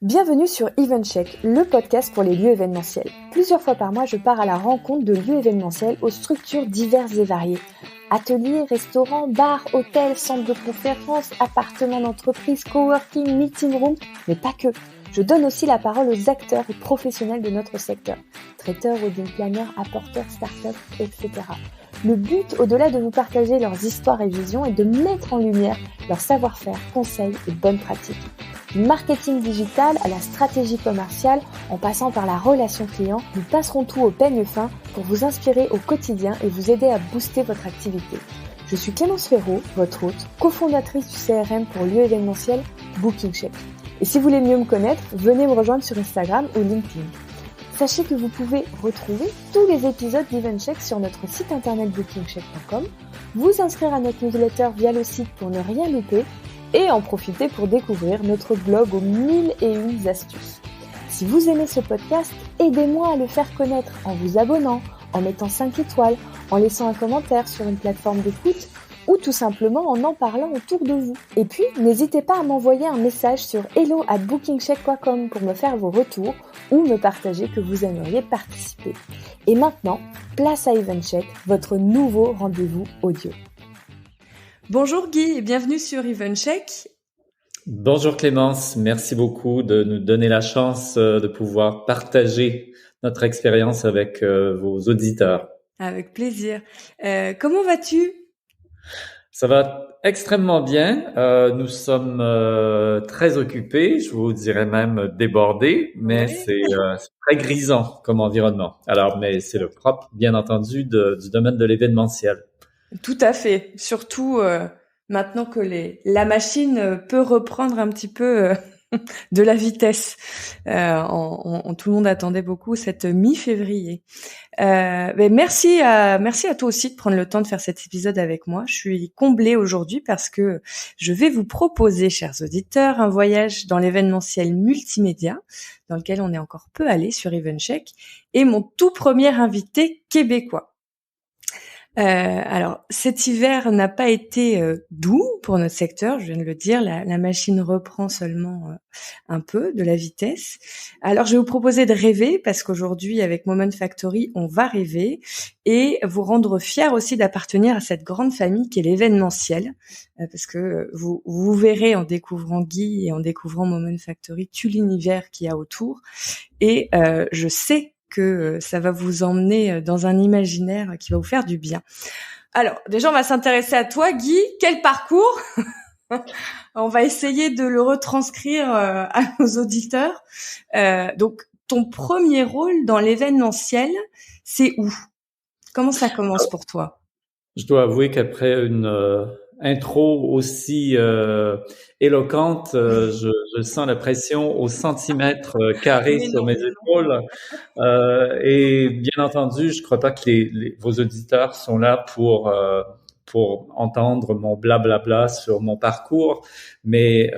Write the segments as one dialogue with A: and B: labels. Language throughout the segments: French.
A: Bienvenue sur EventCheck, le podcast pour les lieux événementiels. Plusieurs fois par mois, je pars à la rencontre de lieux événementiels aux structures diverses et variées. Ateliers, restaurants, bars, hôtels, centres de conférences, appartements d'entreprise, coworking, meeting room, mais pas que. Je donne aussi la parole aux acteurs et professionnels de notre secteur. Traiteurs, wedding planners, apporteurs, startups, etc. Le but, au-delà de vous partager leurs histoires et visions, est de mettre en lumière leur savoir-faire, conseils et bonnes pratiques. Du marketing digital à la stratégie commerciale, en passant par la relation client, nous passerons tout au peigne fin pour vous inspirer au quotidien et vous aider à booster votre activité. Je suis Clémence Ferraud, votre hôte, cofondatrice du CRM pour lieux événementiels BookingCheck. Et si vous voulez mieux me connaître, venez me rejoindre sur Instagram ou LinkedIn. Sachez que vous pouvez retrouver tous les épisodes d'EventCheck sur notre site internet bookingcheck.com, vous inscrire à notre newsletter via le site pour ne rien louper et en profiter pour découvrir notre blog aux 1001 astuces. Si vous aimez ce podcast, aidez-moi à le faire connaître en vous abonnant, en mettant 5 étoiles, en laissant un commentaire sur une plateforme d'écoute ou tout simplement en parlant autour de vous. Et puis, n'hésitez pas à m'envoyer un message sur hello@bookingcheck.com pour me faire vos retours ou me partager que vous aimeriez participer. Et maintenant, place à EventCheck, votre nouveau rendez-vous audio. Bonjour Guy et bienvenue sur EventCheck.
B: Bonjour Clémence, merci beaucoup de nous donner la chance de pouvoir partager notre expérience avec vos auditeurs.
A: Avec plaisir. Comment vas-tu ?
B: Ça va extrêmement bien. Nous sommes très occupés, je vous dirais même débordés, mais c'est très grisant comme environnement. Alors, mais c'est le propre, bien entendu, du domaine de l'événementiel.
A: Tout à fait. Surtout maintenant que la machine peut reprendre un petit peu de la vitesse. Tout le monde attendait beaucoup cette mi-février. Mais merci à toi aussi de prendre le temps de faire cet épisode avec moi. Je suis comblée aujourd'hui parce que je vais vous proposer, chers auditeurs, un voyage dans l'événementiel multimédia dans lequel on est encore peu allé sur EventCheck et mon tout premier invité québécois. Alors, cet hiver n'a pas été doux pour notre secteur, je viens de le dire, la machine reprend seulement un peu de la vitesse. Alors, je vais vous proposer de rêver, parce qu'aujourd'hui, avec Moment Factory, on va rêver, et vous rendre fiers aussi d'appartenir à cette grande famille qui est l'événementiel, parce que vous verrez en découvrant Guy et en découvrant Moment Factory tout l'univers qu'il y a autour, et je sais que ça va vous emmener dans un imaginaire qui va vous faire du bien. Alors, déjà, on va s'intéresser à toi, Guy. Quel parcours ? On va essayer de le retranscrire à nos auditeurs. Donc, ton premier rôle dans l'événementiel, c'est où ? Comment ça commence pour toi ?
B: Je dois avouer qu'après une intro aussi éloquente, je sens la pression au centimètre carré sur mes épaules. Et bien entendu, je ne crois pas que vos auditeurs sont là pour entendre mon blablabla sur mon parcours, mais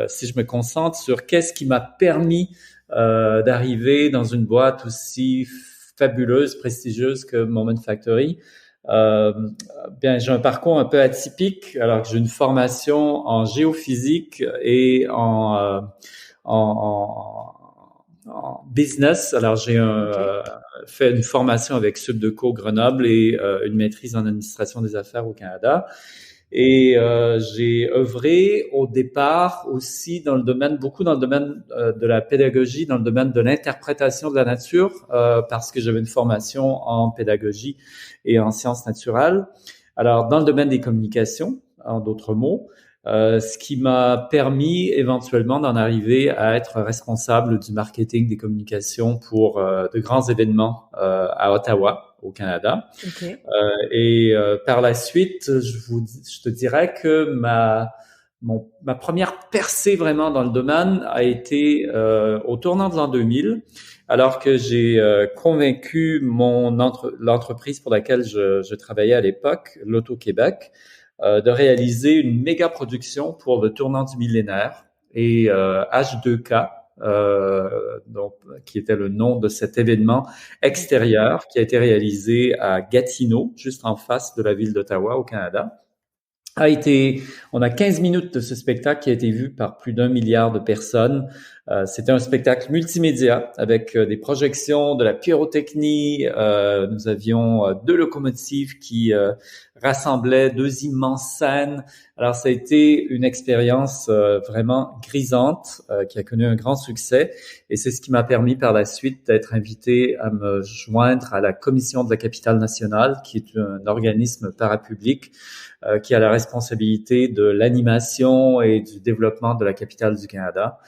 B: si je me concentre sur qu'est-ce qui m'a permis d'arriver dans une boîte aussi fabuleuse, prestigieuse que Moment Factory, bien, j'ai un parcours un peu atypique, alors que j'ai une formation en géophysique et en business. Alors, j'ai fait une formation avec Subdeco Grenoble et une maîtrise en administration des affaires au Canada. Et j'ai œuvré au départ aussi beaucoup dans le domaine de la pédagogie, dans le domaine de l'interprétation de la nature, parce que j'avais une formation en pédagogie et en sciences naturelles. Alors, dans le domaine des communications, en d'autres mots, ce qui m'a permis éventuellement d'en arriver à être responsable du marketing des communications pour de grands événements à Ottawa, au Canada.
A: Okay.
B: Et par la suite, je te dirais que ma première percée vraiment dans le domaine a été au tournant de l'an 2000, alors que j'ai convaincu l'entreprise pour laquelle je travaillais à l'époque, l'Auto-Québec, de réaliser une méga production pour le tournant du millénaire et H2K, donc, qui était le nom de cet événement extérieur qui a été réalisé à Gatineau, juste en face de la ville d'Ottawa au Canada. On a 15 minutes de ce spectacle qui a été vu par plus d'1 milliard de personnes C'était un spectacle multimédia avec des projections, de la pyrotechnie. Nous avions 2 locomotives qui rassemblaient 2 immenses scènes. Alors, ça a été une expérience vraiment grisante qui a connu un grand succès. Et c'est ce qui m'a permis par la suite d'être invité à me joindre à la Commission de la capitale nationale, qui est un organisme parapublic qui a la responsabilité de l'animation et du développement de la capitale du Canada.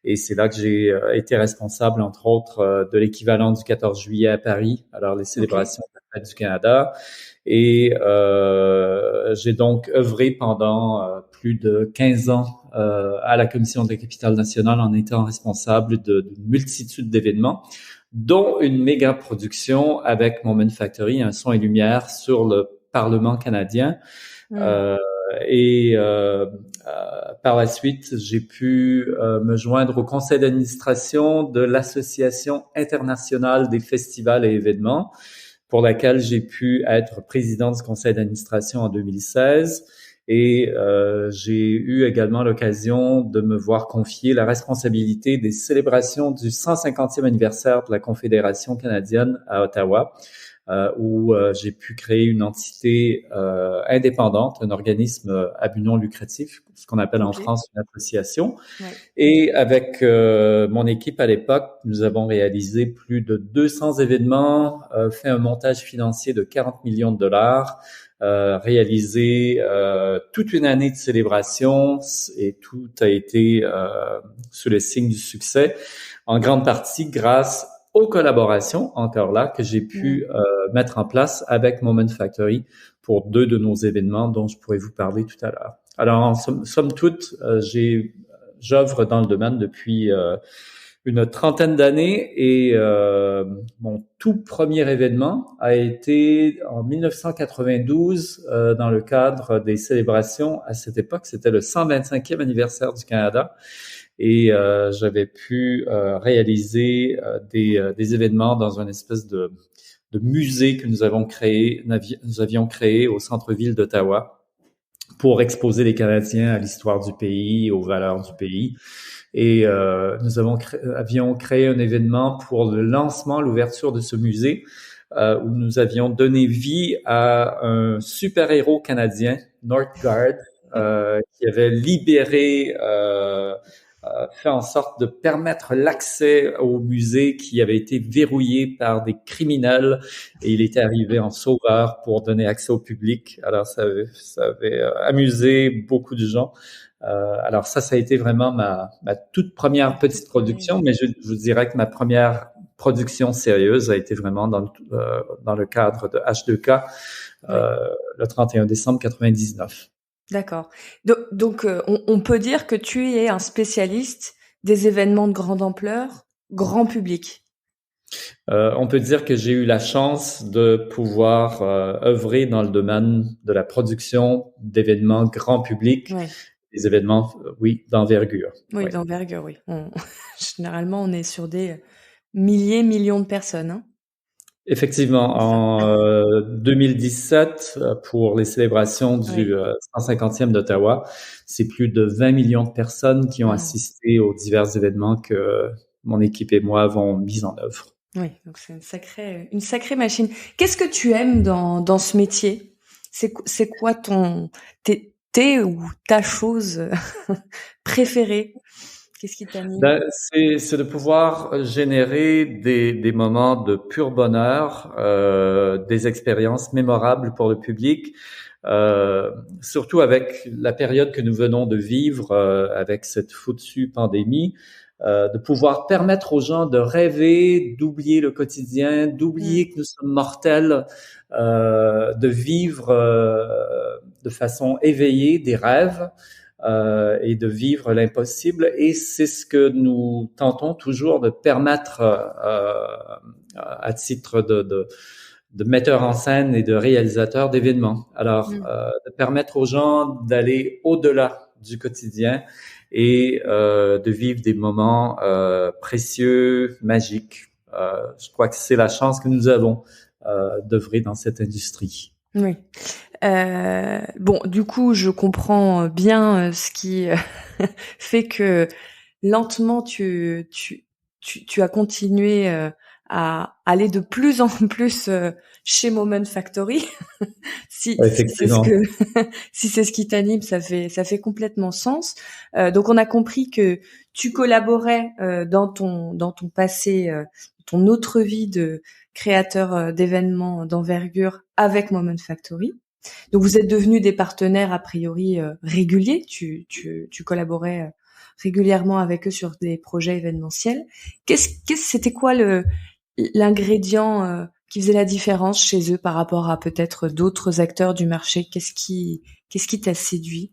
B: Et c'est là que j'ai été responsable, entre autres, de l'équivalent du 14 juillet à Paris, alors les célébrations de la fête du Canada. Et j'ai donc œuvré pendant plus de 15 ans à la Commission de la capitale nationale en étant responsable d'une multitude d'événements, dont une méga production avec Moment Factory, un son et lumière sur le Parlement canadien. Et par la suite, j'ai pu me joindre au conseil d'administration de l'Association internationale des festivals et événements, pour laquelle j'ai pu être président du conseil d'administration en 2016. Et j'ai eu également l'occasion de me voir confier la responsabilité des célébrations du 150e anniversaire de la Confédération canadienne à Ottawa, où j'ai pu créer une entité indépendante, un organisme à but non lucratif, ce qu'on appelle en France une association. Ouais. Et avec mon équipe à l'époque, nous avons réalisé plus de 200 événements, fait un montage financier de 40 millions de dollars, réalisé toute une année de célébration, et tout a été sous le signe du succès, en grande partie grâce aux collaborations, encore là, que j'ai pu mettre en place avec Moment Factory pour 2 de nos événements dont je pourrais vous parler tout à l'heure. Alors, en somme toute, j'œuvre dans le domaine depuis une trentaine d'années et mon tout premier événement a été en 1992 dans le cadre des célébrations. À cette époque, c'était le 125e anniversaire du Canada. Et j'avais pu réaliser des événements dans une espèce de musée que nous avions créé au centre-ville d'Ottawa pour exposer les Canadiens à l'histoire du pays, aux valeurs du pays. Et nous avions créé un événement pour le lancement, l'ouverture de ce musée, où nous avions donné vie à un super-héros canadien, Northgard, qui avait libéré fait en sorte de permettre l'accès au musée qui avait été verrouillé par des criminels, et il était arrivé en sauveur pour donner accès au public. Alors ça avait amusé beaucoup de gens. Alors ça a été vraiment ma toute première petite production, mais je vous dirais que ma première production sérieuse a été vraiment dans le cadre de H2K, le 31 décembre 99.
A: D'accord. Donc on peut dire que tu es un spécialiste des événements de grande ampleur, grand public.
B: On peut dire que j'ai eu la chance de pouvoir œuvrer dans le domaine de la production d'événements grand public, des événements, d'envergure.
A: Oui, d'envergure, oui. Généralement, on est sur des millions de personnes, hein.
B: Effectivement, en 2017, pour les célébrations du 150e d'Ottawa, c'est plus de 20 millions de personnes qui ont assisté aux divers événements que mon équipe et moi avons mis en œuvre.
A: Oui, donc c'est une sacrée machine. Qu'est-ce que tu aimes dans ce métier? C'est quoi tes ou ta chose préférée? Qu'est-ce qui t'anime?
B: C'est de pouvoir générer des moments de pur bonheur, des expériences mémorables pour le public, surtout avec la période que nous venons de vivre, avec cette foutue pandémie, de pouvoir permettre aux gens de rêver, d'oublier le quotidien, d'oublier que nous sommes mortels, de vivre de façon éveillée des rêves, et de vivre l'impossible. Et c'est ce que nous tentons toujours de permettre à titre de metteur en scène et de réalisateur d'événements. Alors, de permettre aux gens d'aller au-delà du quotidien et de vivre des moments précieux, magiques. Je crois que c'est la chance que nous avons d'œuvrer dans cette industrie.
A: Oui. Bon, du coup, je comprends bien ce qui fait que lentement tu as continué à aller de plus en plus chez Moment Factory. si c'est ce
B: Effectivement.
A: que si c'est ce qui t'anime, ça fait complètement sens. Donc on a compris que tu collaborais dans ton passé, ton autre vie de créateur d'événements d'envergure avec Moment Factory. Donc vous êtes devenus des partenaires a priori réguliers. Tu collaborais régulièrement avec eux sur des projets événementiels. C'était quoi l'ingrédient qui faisait la différence chez eux par rapport à peut-être d'autres acteurs du marché? Qu'est-ce qui t'a séduit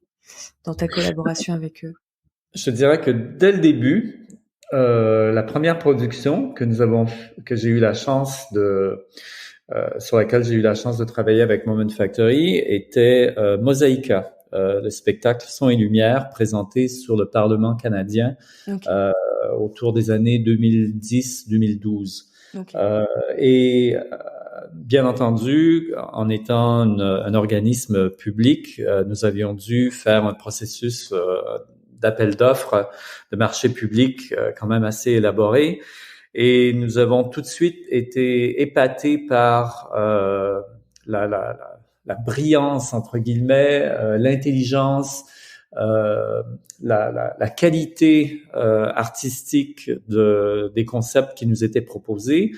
A: dans ta collaboration avec eux?
B: Je dirais que dès le début, la première production que j'ai eu la chance sur laquelle j'ai eu la chance de travailler avec Moment Factory était Mosaïka, le spectacle Son et Lumière présenté sur le Parlement canadien
A: Okay.
B: autour des années 2010-2012.
A: Okay.
B: Et bien entendu, en étant un organisme public, nous avions dû faire un processus d'appel d'offres de marché public quand même assez élaboré. Et nous avons tout de suite été épatés par la brillance, entre guillemets, l'intelligence, la qualité artistique des concepts qui nous étaient proposés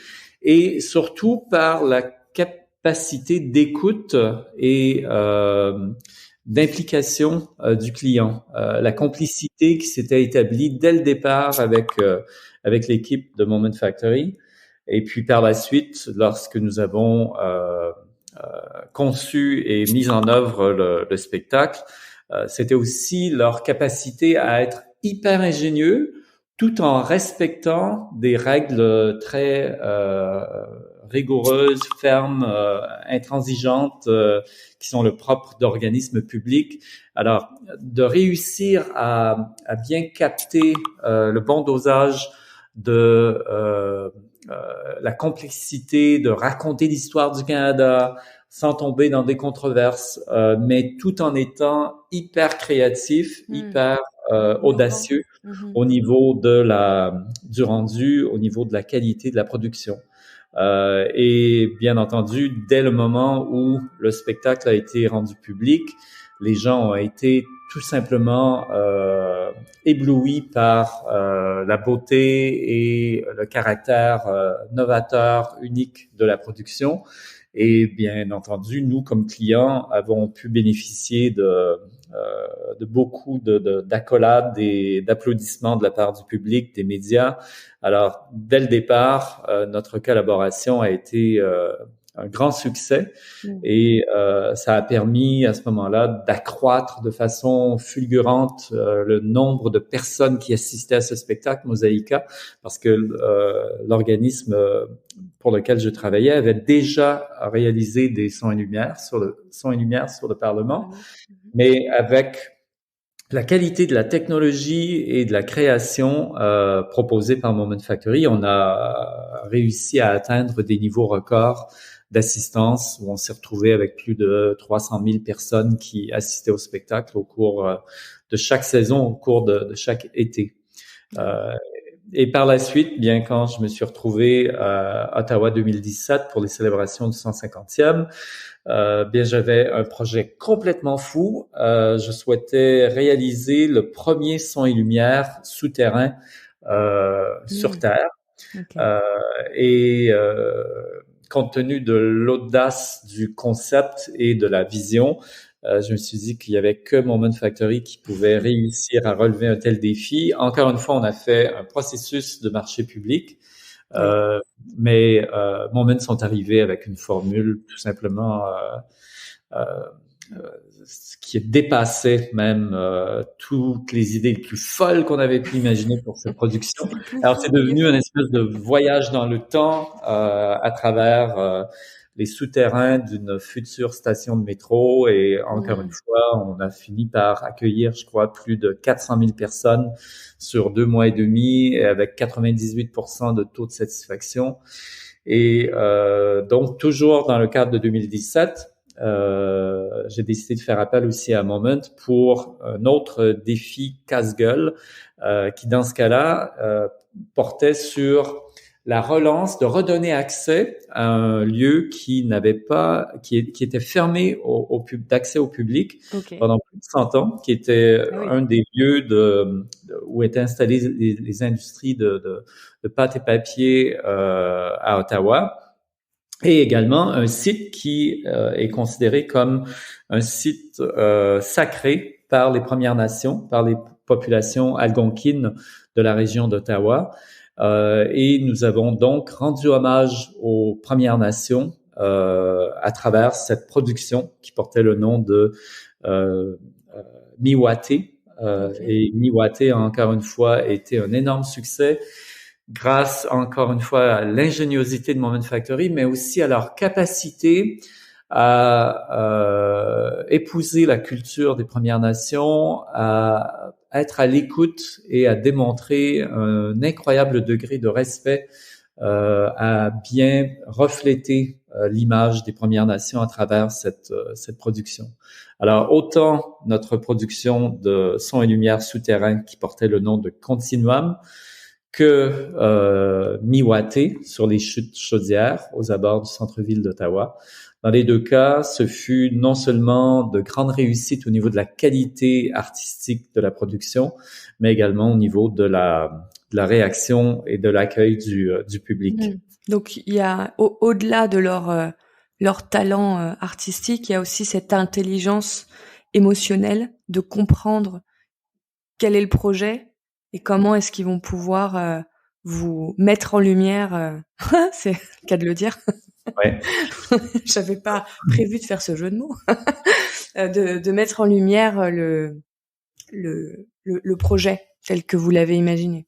B: et surtout par la capacité d'écoute et d'implication du client, la complicité qui s'était établie dès le départ avec l'équipe de Moment Factory. Et puis par la suite, lorsque nous avons conçu et mis en œuvre le spectacle, c'était aussi leur capacité à être hyper ingénieux tout en respectant des règles très rigoureuses, fermes, intransigeantes, qui sont le propre d'organismes publics. Alors, de réussir à bien capter le bon dosage de la complexité, de raconter l'histoire du Canada sans tomber dans des controverses, mais tout en étant hyper créatif, hyper audacieux au niveau du rendu, au niveau de la qualité de la production. Et bien entendu, dès le moment où le spectacle a été rendu public, les gens ont été tout simplement éblouis par la beauté et le caractère novateur, unique de la production. Et bien entendu, nous, comme clients, avons pu bénéficier de beaucoup d'accolades et d'applaudissements de la part du public, des médias. Alors, dès le départ, notre collaboration a été un grand succès et ça a permis à ce moment-là d'accroître de façon fulgurante le nombre de personnes qui assistaient à ce spectacle Mosaïka, parce que l'organisme pour lequel je travaillais avait déjà réalisé des sons et lumières sur le Parlement, mais avec la qualité de la technologie et de la création proposée par Moment Factory, on a réussi à atteindre des niveaux records d'assistance où on s'est retrouvé avec plus de 300 000 personnes qui assistaient au spectacle au cours de chaque saison, au cours de chaque été. Et par la suite, bien quand je me suis retrouvé à Ottawa 2017 pour les célébrations du 150e, bien j'avais un projet complètement fou. Je souhaitais réaliser le premier son et lumière souterrain sur Terre. Okay. Et compte tenu de l'audace du concept et de la vision, je me suis dit qu'il y avait que Moment Factory qui pouvait réussir à relever un tel défi. Encore une fois, on a fait un processus de marché public, mais Moment sont arrivés avec une formule tout simplement qui dépassait même toutes les idées les plus folles qu'on avait pu imaginer pour cette production. Alors, c'est devenu une espèce de voyage dans le temps à travers les souterrains d'une future station de métro. Et encore une fois, on a fini par accueillir, je crois, plus de 400 000 personnes sur 2 mois et demi, et avec 98% de taux de satisfaction. Et donc, toujours dans le cadre de 2017, j'ai décidé de faire appel aussi à Moment pour un autre défi casse-gueule qui, dans ce cas-là, portait sur la relance, de redonner accès à un lieu qui n'avait pas, qui était fermé d'accès au public pendant plus de 100 ans, qui était un des lieux où étaient installées les industries de pâte et papier à Ottawa. Et également un site qui est considéré comme un site sacré par les Premières Nations, par les populations algonquines de la région d'Ottawa. Et nous avons donc rendu hommage aux Premières Nations à travers cette production qui portait le nom de Miwate. Et Miwate a encore une fois été un énorme succès, grâce encore une fois à l'ingéniosité de Moment Factory, mais aussi à leur capacité à épouser la culture des Premières Nations, à être à l'écoute et à démontrer un incroyable degré de respect, à bien refléter l'image des Premières Nations à travers cette production. Alors, autant notre production de son et lumière souterrain qui portait le nom de Continuum, que Miwate sur les chutes chaudières aux abords du centre-ville d'Ottawa. Dans les deux cas, ce fut non seulement de grandes réussites au niveau de la qualité artistique de la production, mais également au niveau de la réaction et de l'accueil du public.
A: Donc il y a au-delà de leur talent artistique, il y a aussi cette intelligence émotionnelle de comprendre quel est le projet et comment est-ce qu'ils vont pouvoir vous mettre en lumière. C'est le cas de le dire.
B: Ouais.
A: J'avais pas prévu de faire ce jeu de mots. de mettre en lumière le projet tel que vous l'avez imaginé.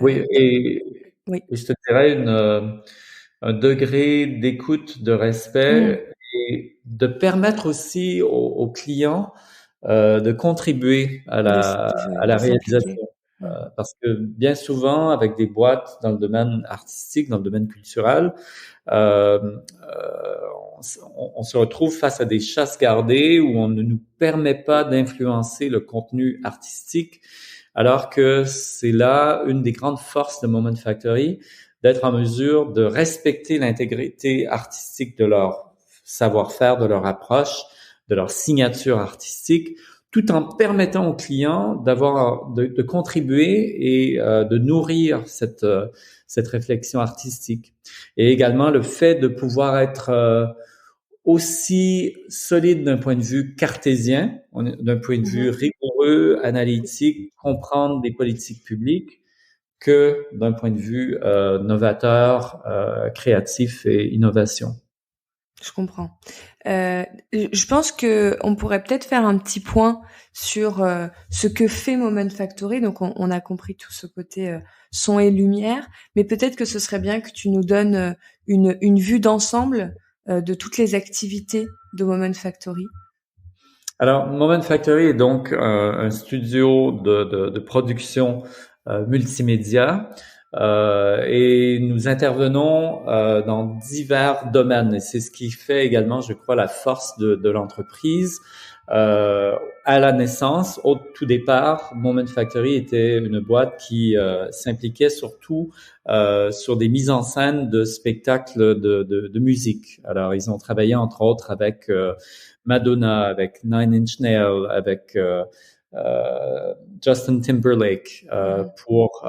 B: Oui, et je te dirais un degré d'écoute, de respect et de permettre aussi aux clients de contribuer à la réalisation. Parce que bien souvent, avec des boîtes dans le domaine artistique, dans le domaine culturel, on se retrouve face à des chasses gardées où on ne nous permet pas d'influencer le contenu artistique, alors que c'est là une des grandes forces de Moment Factory, d'être en mesure de respecter l'intégrité artistique de leur savoir-faire, de leur approche, de leur signature artistique, tout en permettant aux clients de contribuer et de nourrir cette réflexion artistique. Et également le fait de pouvoir être aussi solide d'un point de vue cartésien, d'un point de vue rigoureux, analytique, comprendre des politiques publiques, que d'un point de vue novateur, créatif et innovation.
A: Je comprends. Je pense que on pourrait peut-être faire un petit point sur ce que fait Moment Factory. Donc, on a compris tout ce côté son et lumière, mais peut-être que ce serait bien que tu nous donnes une vue d'ensemble de toutes les activités de Moment Factory.
B: Alors, Moment Factory est donc un studio de production multimédia. Et nous intervenons dans divers domaines. Et c'est ce qui fait également, je crois, la force de l'entreprise. À la naissance, au tout départ, Moment Factory était une boîte qui s'impliquait surtout sur des mises en scène de spectacles de musique. Alors, ils ont travaillé entre autres avec Madonna, avec Nine Inch Nails, avec Justin Timberlake pour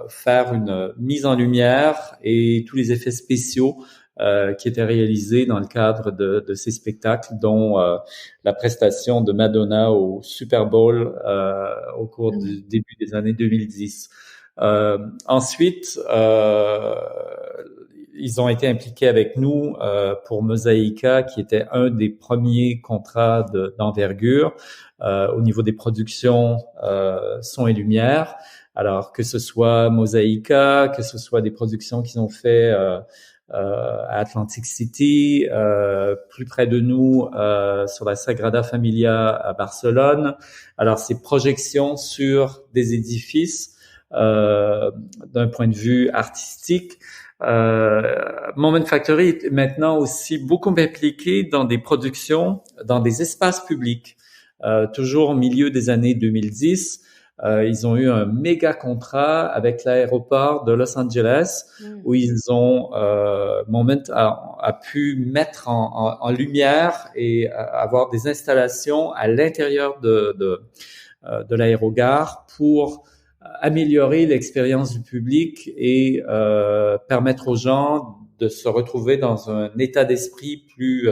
B: faire une mise en lumière et tous les effets spéciaux qui étaient réalisés dans le cadre de ces spectacles, dont la prestation de Madonna au Super Bowl au cours du début des années 2010. Ensuite, ils ont été impliqués avec nous pour Mosaica, qui était un des premiers contrats d'envergure au niveau des productions son et lumière. Alors que ce soit Mosaica, que ce soit des productions qu'ils ont fait à Atlantic City, plus près de nous sur la Sagrada Familia à Barcelone. Alors ces projections sur des édifices d'un point de vue artistique. Moment Factory est maintenant aussi beaucoup impliqué dans des productions, dans des espaces publics. Toujours au milieu des années 2010, ils ont eu un méga contrat avec l'aéroport de Los Angeles où ils ont Moment a pu mettre en lumière et avoir des installations à l'intérieur de l'aérogare pour améliorer l'expérience du public et permettre aux gens de se retrouver dans un état d'esprit plus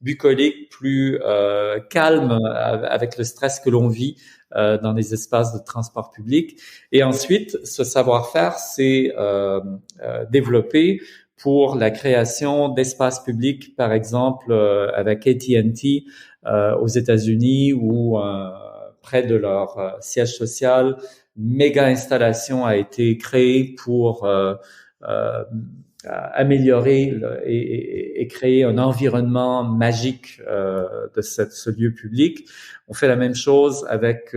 B: bucolique, plus calme avec le stress que l'on vit dans les espaces de transport public. Et ensuite, ce savoir-faire s'est développé pour la création d'espaces publics, par exemple avec AT&T aux États-Unis ou près de leur siège social, une méga installation a été créée pour améliorer et créer un environnement magique de ce lieu public. On fait la même chose avec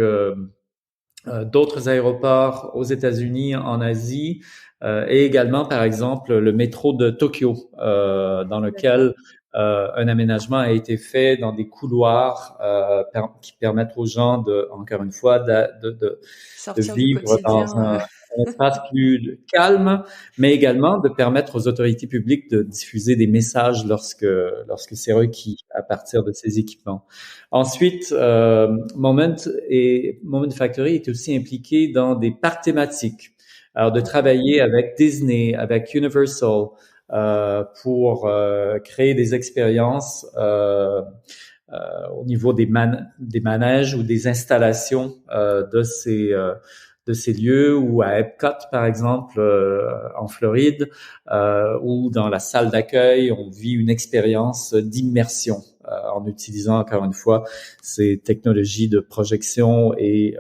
B: d'autres aéroports aux États-Unis, en Asie, et également, par exemple, le métro de Tokyo, dans lequel un aménagement a été fait dans des couloirs qui permettent aux gens encore une fois, de vivre dans un espace plus calme, mais également de permettre aux autorités publiques de diffuser des messages lorsque c'est requis à partir de ces équipements. Ensuite, Moment Factory est aussi impliqué dans des parcs thématiques. Alors, de travailler avec Disney, avec Universal, pour créer des expériences au niveau des manèges ou des installations de ces lieux, ou à Epcot, par exemple, en Floride, ou dans la salle d'accueil, on vit une expérience d'immersion en utilisant, encore une fois, ces technologies de projection et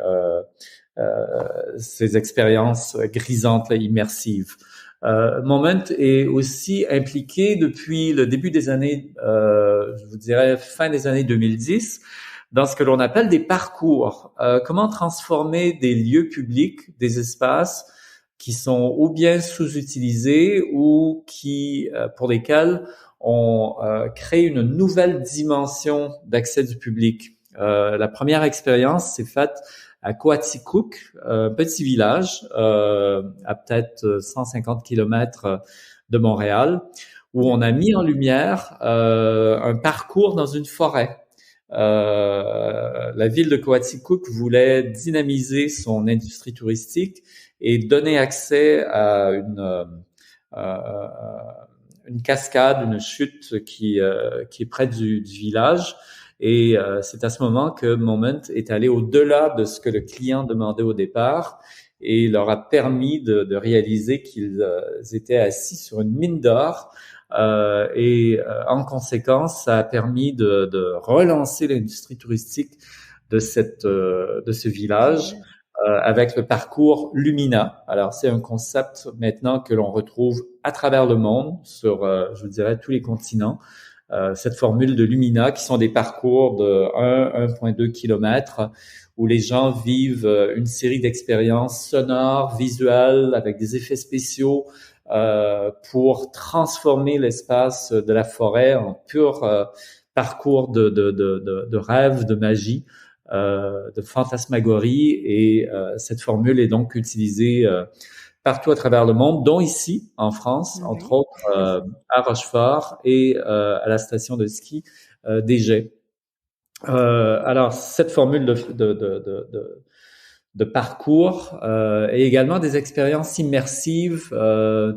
B: ces expériences grisantes et immersives. Moment est aussi impliqué depuis le début des années, je vous dirais fin des années 2010, dans ce que l'on appelle des parcours. Comment transformer des lieux publics, des espaces qui sont ou bien sous-utilisés ou pour lesquels on crée une nouvelle dimension d'accès du public. La première expérience s'est faite à Coaticook, un petit village à peut-être 150 kilomètres de Montréal, où on a mis en lumière un parcours dans une forêt. La ville de Coaticook voulait dynamiser son industrie touristique et donner accès à une cascade, une chute qui est près du village. Et c'est à ce moment que Moment est allé au-delà de ce que le client demandait au départ et leur a permis de réaliser qu'ils étaient assis sur une mine d'or. En conséquence, ça a permis de relancer l'industrie touristique de ce village avec le parcours Lumina. Alors, c'est un concept maintenant que l'on retrouve à travers le monde, sur, je vous dirais, tous les continents. Cette formule de Lumina, qui sont des parcours de 1,2 km où les gens vivent une série d'expériences sonores, visuelles, avec des effets spéciaux pour transformer l'espace de la forêt en pur parcours de rêve, de magie, de fantasmagorie. Et cette formule est donc utilisée partout à travers le monde, dont ici, en France, entre autres à Rochefort et à la station de ski d'Égey. Alors, cette formule de parcours et également des expériences immersives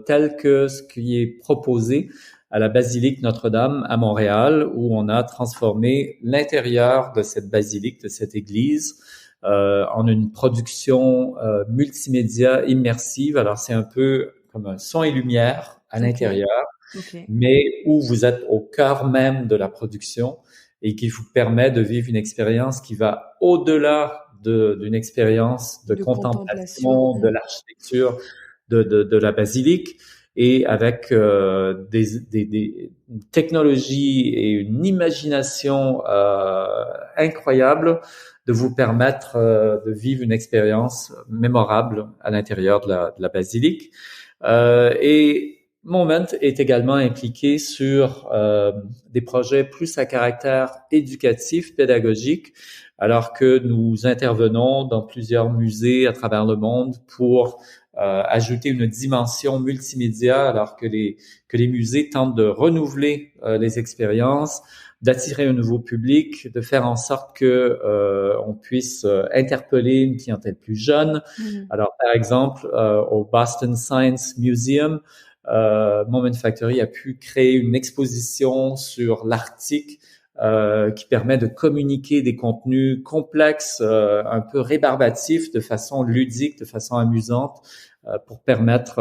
B: telles que ce qui est proposé à la basilique Notre-Dame à Montréal, où on a transformé l'intérieur de cette basilique, de cette église, en une production multimédia immersive. Alors, c'est un peu comme un son et lumière à l'intérieur, mais où vous êtes au cœur même de la production et qui vous permet de vivre une expérience qui va au-delà d'une expérience de contemplation de l'architecture de la basilique. et avec des technologies et une imagination incroyable de vous permettre de vivre une expérience mémorable à l'intérieur de la basilique. Et Moment est également impliqué sur des projets plus à caractère éducatif, pédagogique, alors que nous intervenons dans plusieurs musées à travers le monde pour ajouter une dimension multimédia, alors que les musées tentent de renouveler les expériences, d'attirer un nouveau public, de faire en sorte que on puisse interpeller une clientèle plus jeune. Alors, par exemple, au Boston Science Museum, Moment Factory a pu créer une exposition sur l'Arctique qui permet de communiquer des contenus complexes, un peu rébarbatifs, de façon ludique, de façon amusante, pour permettre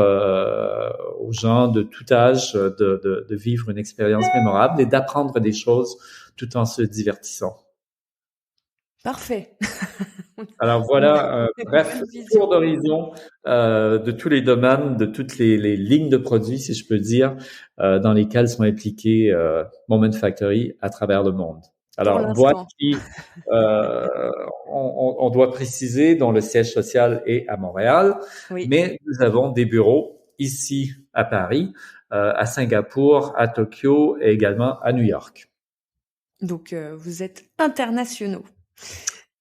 B: aux gens de tout âge de vivre une expérience mémorable et d'apprendre des choses tout en se divertissant.
A: Parfait.
B: Alors voilà, bref, tour d'horizon de tous les domaines, de toutes les lignes de produits, si je peux dire, dans lesquelles sont impliqués Moment Factory à travers le monde. Alors, boîte qui, on doit préciser, dont le siège social est à Montréal, oui. Mais nous avons des bureaux ici à Paris, à Singapour, à Tokyo et également à New York.
A: Donc, vous êtes internationaux.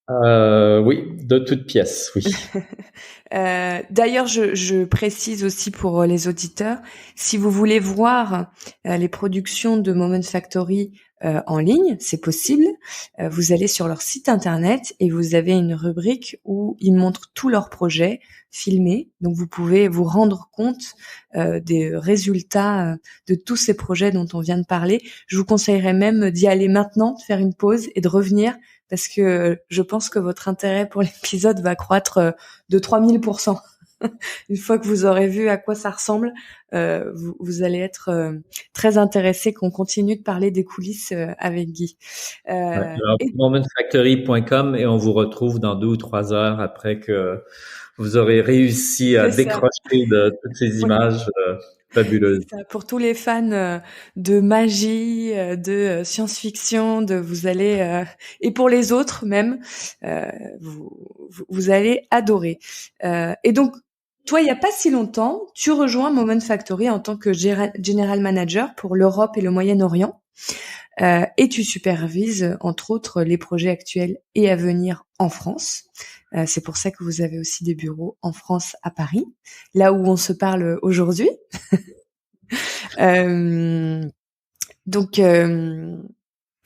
B: Oui, de toutes pièces, oui.
A: D'ailleurs, je précise aussi pour les auditeurs, si vous voulez voir les productions de Moment Factory en ligne, c'est possible. Vous allez sur leur site internet et vous avez une rubrique où ils montrent tous leurs projets filmés. Donc, vous pouvez vous rendre compte des résultats de tous ces projets dont on vient de parler. Je vous conseillerais même d'y aller maintenant, de faire une pause et de revenir, parce que je pense que votre intérêt pour l'épisode va croître de 3000%. Une fois que vous aurez vu à quoi ça ressemble, vous allez être très intéressé qu'on continue de parler des coulisses avec Guy.
B: Alors, momentfactory.com et on vous retrouve dans 2 ou 3 heures après que vous aurez réussi à décrocher de toutes ces images fabuleuses.
A: Pour tous les fans de magie, de science-fiction, vous allez et pour les autres même, vous allez adorer. Et donc toi, il y a pas si longtemps, tu rejoins Moment Factory en tant que General Manager pour l'Europe et le Moyen-Orient. Et tu supervises, entre autres, les projets actuels et à venir en France. C'est pour ça que vous avez aussi des bureaux en France, à Paris, là où on se parle aujourd'hui.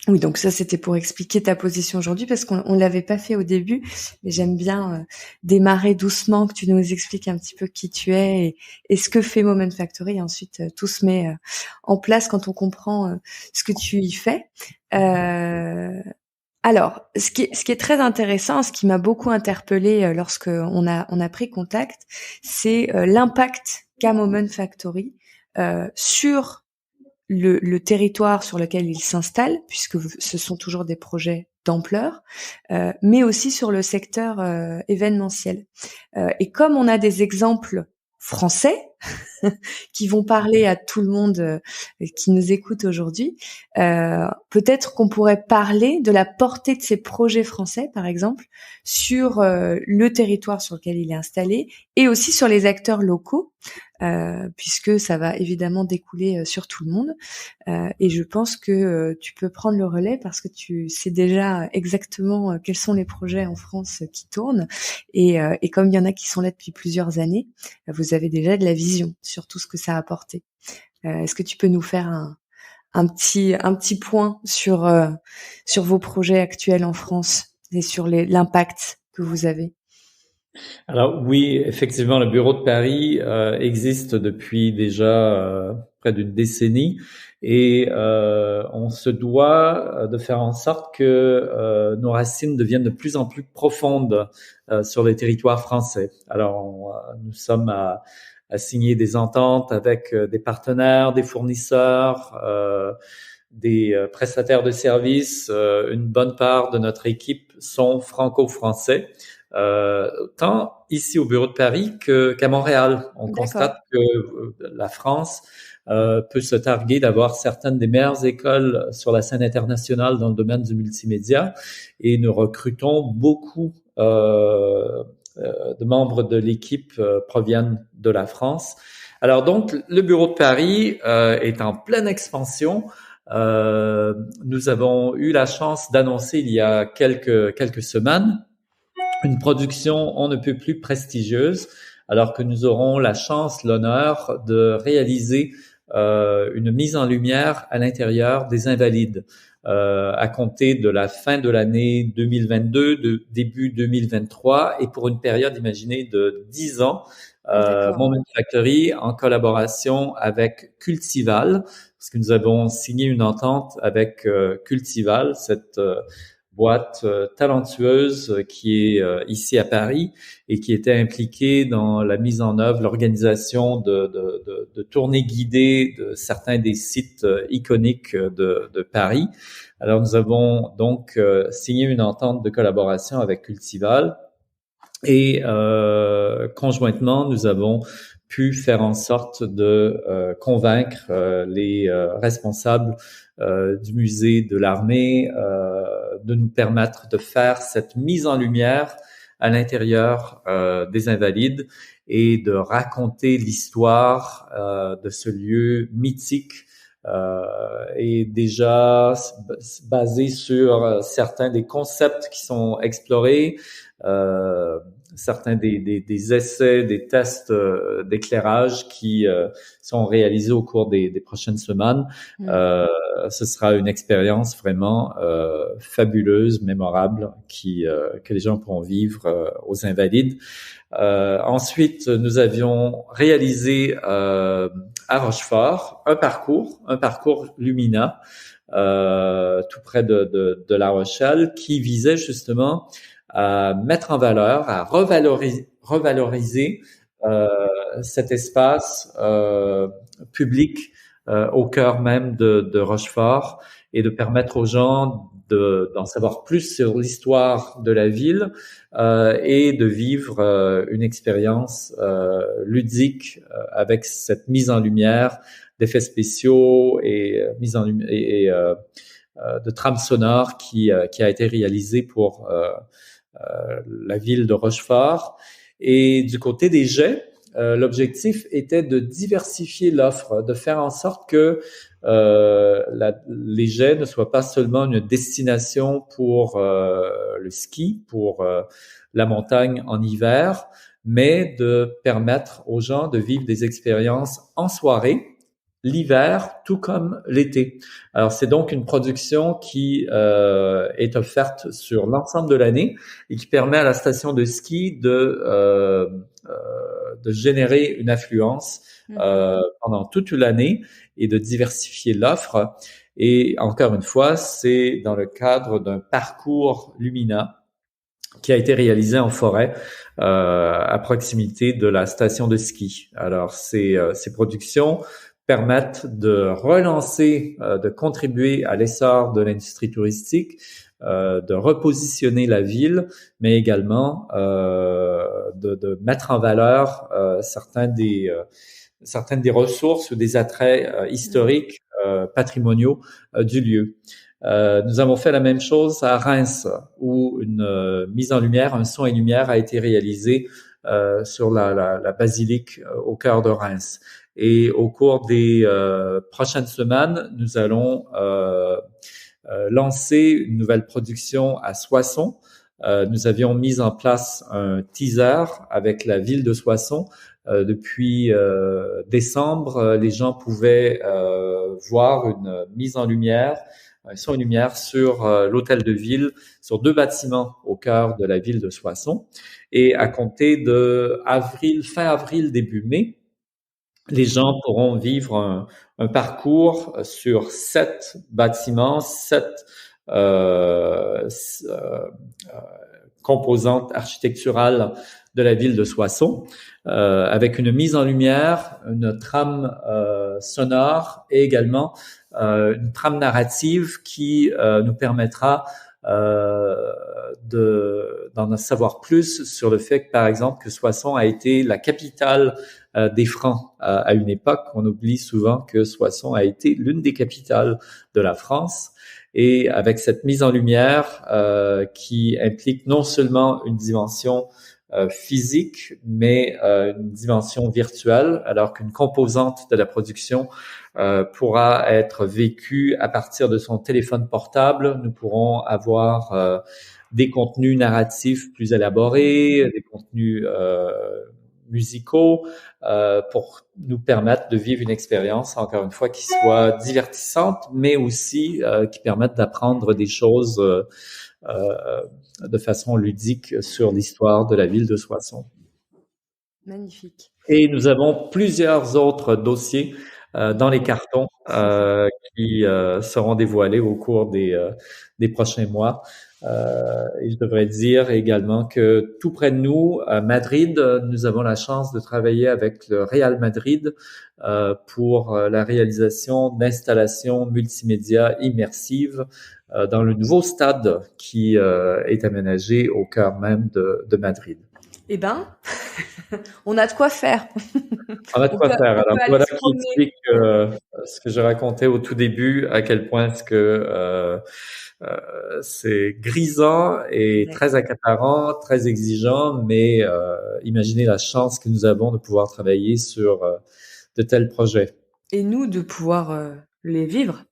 A: Oui, donc ça, c'était pour expliquer ta position aujourd'hui, parce qu'on l'avait pas fait au début, mais j'aime bien démarrer doucement, que tu nous expliques un petit peu qui tu es et ce que fait Moment Factory, et ensuite tout se met en place quand on comprend ce que tu y fais. Alors, ce qui est très intéressant, ce qui m'a beaucoup interpellée lorsque on a pris contact, c'est l'impact qu'a Moment Factory sur le territoire sur lequel il s'installe, puisque ce sont toujours des projets d'ampleur, mais aussi sur le secteur événementiel. Et comme on a des exemples français qui vont parler à tout le monde qui nous écoute aujourd'hui, peut-être qu'on pourrait parler de la portée de ces projets français, par exemple, sur le territoire sur lequel il est installé et aussi sur les acteurs locaux, puisque ça va évidemment découler sur tout le monde. Et je pense que tu peux prendre le relais parce que tu sais déjà exactement quels sont les projets en France qui tournent. Et comme il y en a qui sont là depuis plusieurs années, vous avez déjà de la vision sur tout ce que ça a apporté. Est-ce que tu peux nous faire un petit point sur vos projets actuels en France et sur l'impact que vous avez?
B: Alors oui, effectivement, le bureau de Paris existe depuis déjà près d'une décennie et on se doit de faire en sorte que nos racines deviennent de plus en plus profondes sur les territoires français. Alors, nous sommes à signer des ententes avec des partenaires, des fournisseurs, des prestataires de services. Une bonne part de notre équipe sont franco-français. tant ici au bureau de Paris qu'à Montréal. On
A: D'accord.
B: constate que la France peut se targuer d'avoir certaines des meilleures écoles sur la scène internationale dans le domaine du multimédia, et nous recrutons beaucoup de membres de l'équipe proviennent de la France. Alors donc, le bureau de Paris est en pleine expansion. Nous avons eu la chance d'annoncer il y a quelques semaines une production on ne peut plus prestigieuse, alors que nous aurons la chance, l'honneur de réaliser une mise en lumière à l'intérieur des Invalides. À compter de la fin de l'année 2022, de début 2023, et pour une période, imaginez, de 10 ans, Moment Factory, en collaboration avec Cultival, parce que nous avons signé une entente avec Cultival, cette boîte talentueuse qui est ici à Paris et qui était impliquée dans la mise en œuvre, l'organisation de tournées guidées de certains des sites iconiques de Paris. Alors nous avons donc signé une entente de collaboration avec Cultival, et conjointement nous avons pu faire en sorte de convaincre les responsables du musée de l'armée de nous permettre de faire cette mise en lumière à l'intérieur des Invalides et de raconter l'histoire de ce lieu mythique et déjà basé sur certains des concepts qui sont explorés, certains des essais, des tests d'éclairage qui sont réalisés au cours des prochaines semaines. Ce sera une expérience vraiment fabuleuse, mémorable, que les gens pourront vivre aux Invalides. Ensuite, nous avions réalisé à Rochefort un parcours Lumina, tout près de La Rochelle, qui visait justement à mettre en valeur, à revaloriser cet espace public au cœur même de Rochefort, et de permettre aux gens d'en savoir plus sur l'histoire de la ville et de vivre une expérience ludique avec cette mise en lumière d'effets spéciaux et mise en lumière et de trame sonore qui a été réalisée pour la ville de Rochefort. Et du côté des jets, l'objectif était de diversifier l'offre, de faire en sorte que les jets ne soient pas seulement une destination pour le ski, pour la montagne en hiver, mais de permettre aux gens de vivre des expériences en soirée, l'hiver, tout comme l'été. Alors, c'est donc une production qui est offerte sur l'ensemble de l'année et qui permet à la station de ski de générer une affluence pendant toute l'année et de diversifier l'offre. Et encore une fois, c'est dans le cadre d'un parcours Lumina qui a été réalisé en forêt à proximité de la station de ski. Alors, ces productions permettent de relancer, de contribuer à l'essor de l'industrie touristique, de repositionner la ville, mais également de mettre en valeur certaines des ressources ou des attraits historiques, patrimoniaux du lieu. Nous avons fait la même chose à Reims, où une mise en lumière, un son et lumière a été réalisé sur la basilique au cœur de Reims. Et au cours des prochaines semaines, nous allons lancer une nouvelle production à Soissons. Nous avions mis en place un teaser avec la ville de Soissons. Depuis décembre, les gens pouvaient voir une mise en lumière, un son et lumière sur l'hôtel de ville, sur 2 bâtiments au cœur de la ville de Soissons. Et à compter de fin avril, début mai, les gens pourront vivre un parcours sur 7 bâtiments, 7 composantes architecturales de la ville de Soissons, avec une mise en lumière, une trame sonore et également une trame narrative qui nous permettra d'en savoir plus sur le fait que, par exemple, que Soissons a été la capitale des Francs à une époque. On oublie souvent que Soissons a été l'une des capitales de la France. Et avec cette mise en lumière qui implique non seulement une dimension physique, mais une dimension virtuelle, alors qu'une composante de la production pourra être vécue à partir de son téléphone portable. Nous pourrons avoir des contenus narratifs plus élaborés, des contenus musicaux pour nous permettre de vivre une expérience, encore une fois, qui soit divertissante, mais aussi qui permette d'apprendre des choses de façon ludique sur l'histoire de la ville de Soissons.
A: Magnifique.
B: Et nous avons plusieurs autres dossiers dans les cartons qui seront dévoilés au cours des prochains mois. Et je devrais dire également que tout près de nous, à Madrid, nous avons la chance de travailler avec le Real Madrid pour la réalisation d'installations multimédia immersives dans le nouveau stade qui est aménagé au cœur même de Madrid.
A: Eh ben, on a de quoi faire.
B: On a de quoi faire. Alors voilà qui explique ce que je racontais au tout début, à quel point est-ce que c'est grisant et très accaparant, très exigeant, mais imaginez la chance que nous avons de pouvoir travailler sur de tels projets.
A: Et nous, de pouvoir les vivre.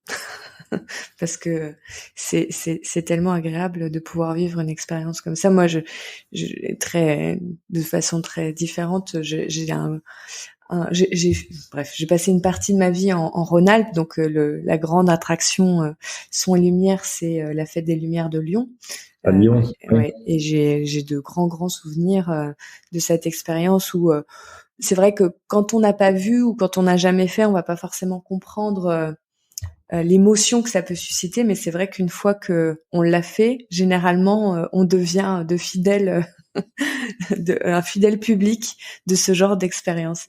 A: Parce que c'est tellement agréable de pouvoir vivre une expérience comme ça. Moi, de façon très différente, j'ai passé une partie de ma vie en Rhône-Alpes, donc la grande attraction son et lumière, c'est la fête des Lumières de Lyon.
B: À Lyon.
A: Ouais, et j'ai de grands souvenirs de cette expérience où c'est vrai que quand on n'a pas vu ou quand on n'a jamais fait, on va pas forcément comprendre l'émotion que ça peut susciter, mais c'est vrai qu'une fois que on l'a fait, généralement, on devient un fidèle public de ce genre d'expérience.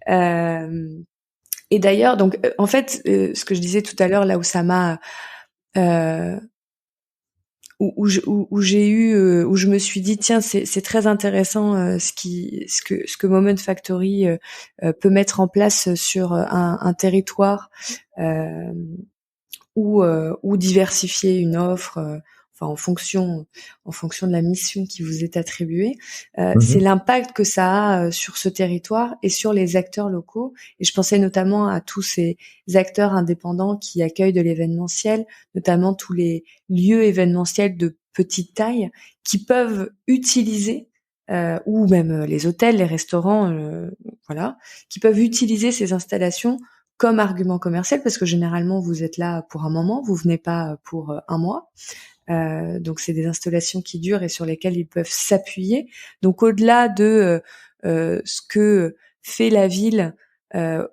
A: Et d'ailleurs, donc, en fait, ce que je disais tout à l'heure, là où ça m'a, où je me suis dit, tiens, c'est très intéressant ce que Moment Factory peut mettre en place sur un territoire. Ou diversifier une offre, enfin en fonction de la mission qui vous est attribuée. C'est l'impact que ça a sur ce territoire et sur les acteurs locaux. Et je pensais notamment à tous ces acteurs indépendants qui accueillent de l'événementiel, notamment tous les lieux événementiels de petite taille qui peuvent utiliser ou même les hôtels, les restaurants, voilà, qui peuvent utiliser ces installations comme argument commercial, parce que généralement vous êtes là pour un moment, vous venez pas pour un mois. Donc c'est des installations qui durent et sur lesquelles ils peuvent s'appuyer. Donc au-delà de ce que fait la ville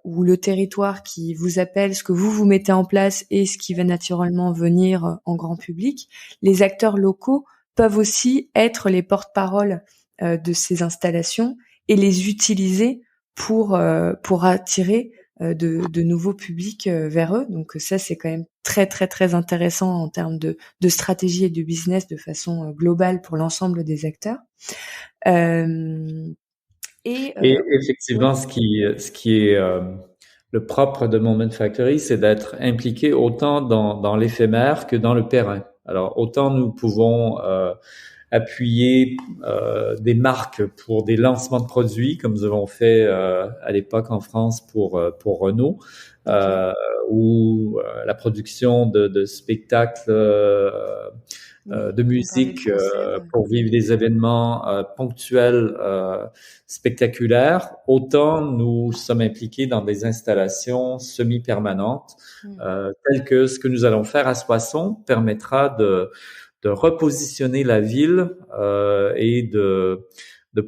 A: ou le territoire qui vous appelle, ce que vous mettez en place et ce qui va naturellement venir en grand public, les acteurs locaux peuvent aussi être les porte-parole de ces installations et les utiliser pour attirer de nouveaux publics vers eux. Donc ça, c'est quand même très très très intéressant en termes de stratégie et de business de façon globale pour l'ensemble des acteurs.
B: Et effectivement, ce qui est le propre de Moment Factory, c'est d'être impliqué autant dans l'éphémère que dans le périn. Alors autant nous pouvons appuyer des marques pour des lancements de produits, comme nous avons fait à l'époque en France pour Renault, ou la production de spectacles de musique pour vivre des événements ponctuels spectaculaires. Autant nous sommes impliqués dans des installations semi-permanentes, telles que ce que nous allons faire à Soissons permettra de repositionner la ville et de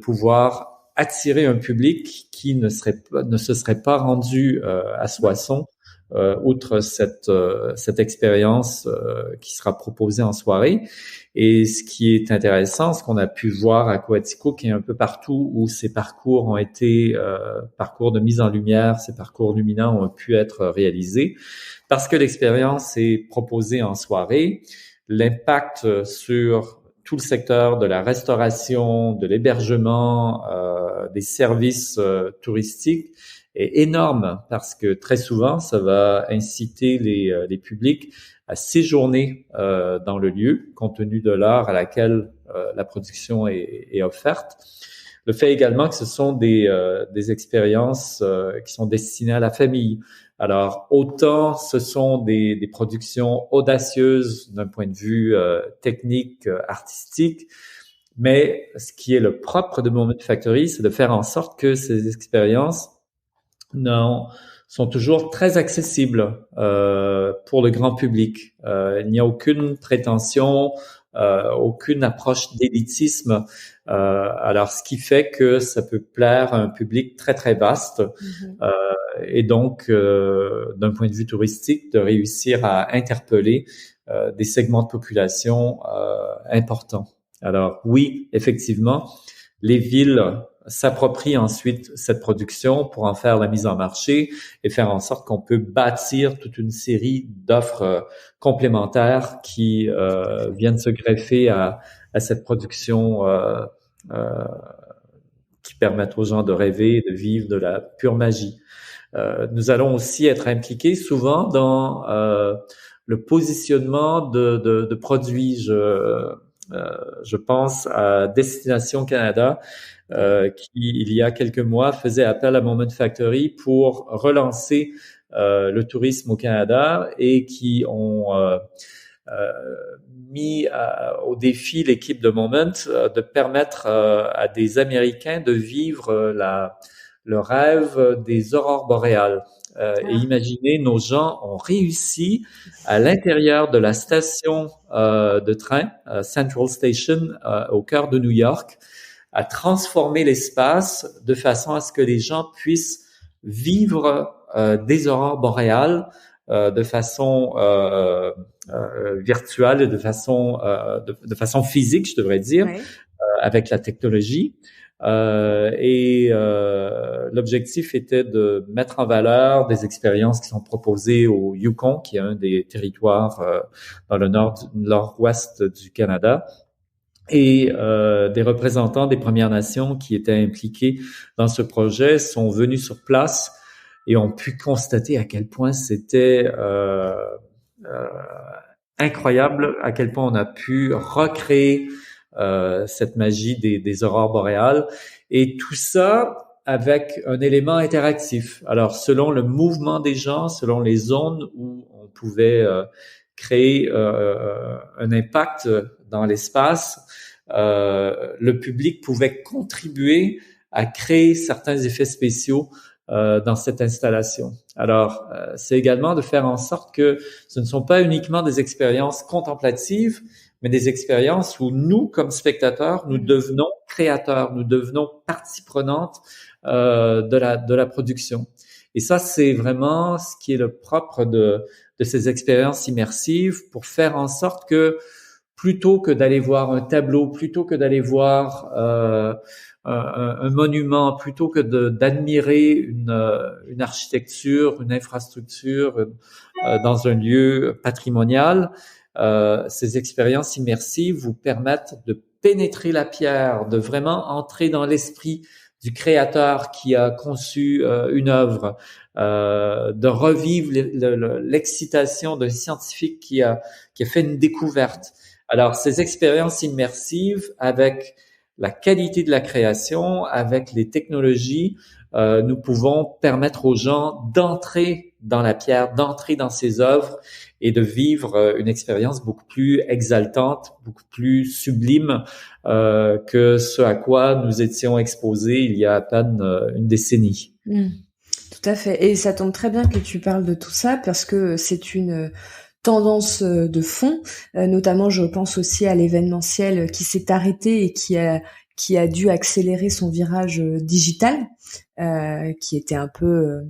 B: pouvoir attirer un public qui ne se serait pas rendu à Soissons outre cette expérience qui sera proposée en soirée. Et ce qui est intéressant, ce qu'on a pu voir à Coatico, qui est un peu partout où ces parcours ont été parcours de mise en lumière, ces parcours luminants ont pu être réalisés, parce que l'expérience est proposée en soirée. l'impact sur tout le secteur de la restauration, de l'hébergement, des services touristiques est énorme parce que très souvent, ça va inciter les publics à séjourner dans le lieu compte tenu de l'heure à laquelle la production est offerte. Le fait également que ce sont des expériences qui sont destinées à la famille. Alors, autant ce sont des productions audacieuses d'un point de vue technique, artistique, mais ce qui est le propre de Moment Factory, c'est de faire en sorte que ces expériences sont toujours très accessibles pour le grand public. Il n'y a aucune prétention, aucune approche d'élitisme. Alors, ce qui fait que ça peut plaire à un public très, très vaste. Mm-hmm. Et donc, d'un point de vue touristique, de réussir à interpeller des segments de population importants. Alors, oui, effectivement, les villes s'approprient ensuite cette production pour en faire la mise en marché et faire en sorte qu'on peut bâtir toute une série d'offres complémentaires qui viennent se greffer à cette production qui permettent aux gens de rêver et de vivre de la pure magie. Nous allons aussi être impliqués souvent dans le positionnement de produits. Je pense à Destination Canada, qui, il y a quelques mois, faisait appel à Moment Factory pour relancer le tourisme au Canada et qui ont mis au défi l'équipe de Moment de permettre à des Américains de vivre le rêve des aurores boréales. Et imaginez, nos gens ont réussi à l'intérieur de la station de train, Central Station, au cœur de New York, à transformer l'espace de façon à ce que les gens puissent vivre des aurores boréales de façon virtuelle et de façon physique, je devrais dire, oui. Avec la technologie. L'objectif était de mettre en valeur des expériences qui sont proposées au Yukon, qui est un des territoires dans le nord-ouest du Canada, et des représentants des Premières Nations qui étaient impliqués dans ce projet sont venus sur place et ont pu constater à quel point c'était incroyable, à quel point on a pu recréer cette magie des aurores boréales, et tout ça avec un élément interactif. Alors, selon le mouvement des gens, selon les zones où on pouvait créer un impact dans l'espace, le public pouvait contribuer à créer certains effets spéciaux dans cette installation. Alors, c'est également de faire en sorte que ce ne sont pas uniquement des expériences contemplatives, mais des expériences où nous, comme spectateurs, nous devenons créateurs, nous devenons partie prenante de la production. Et ça, c'est vraiment ce qui est le propre de ces expériences immersives, pour faire en sorte que plutôt que d'aller voir un tableau, plutôt que d'aller voir un monument, plutôt que d'admirer une architecture, une infrastructure dans un lieu patrimonial, ces expériences immersives vous permettent de pénétrer la pierre, de vraiment entrer dans l'esprit du créateur qui a conçu une œuvre, de revivre l'excitation d'un scientifique qui a fait une découverte. Alors, ces expériences immersives, avec la qualité de la création, avec les technologies, nous pouvons permettre aux gens d'entrer dans la pierre, d'entrer dans ces œuvres et de vivre une expérience beaucoup plus exaltante, beaucoup plus sublime que ce à quoi nous étions exposés il y a à peine une décennie.
A: Tout à fait. Et ça tombe très bien que tu parles de tout ça, parce que c'est une tendance de fond, notamment je pense aussi à l'événementiel qui s'est arrêté et qui a dû accélérer son virage digital, qui était un peu